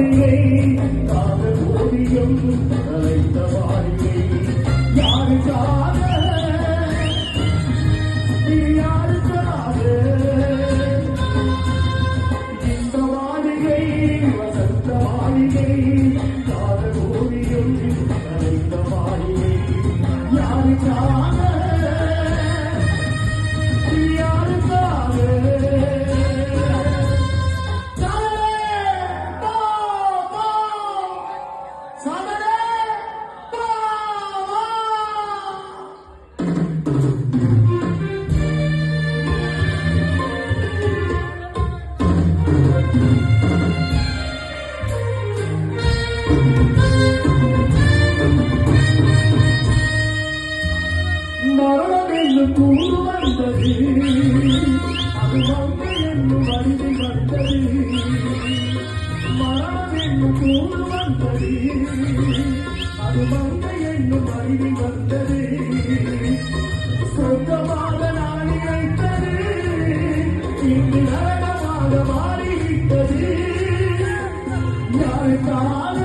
மாளிகை காதல் ஓவியம் கலைந்த மாளிகை யாருக்காக யாருக்காக இந்த மாளிகை வசந்த மாளிகை காதல் ஓவியம் கலைந்த மாளிகை யாருக்காக மரணம் கூறு வந்தது அது வந்து என்னும் அறிவி வந்தது மரணம் என்னும் கூறு வந்தது அது வந்து என்னும் அறிவி வந்தது சொந்தமாக நான் நினைத்தது இன்று நரகமாக மாறிவிட்டது யாருக்காக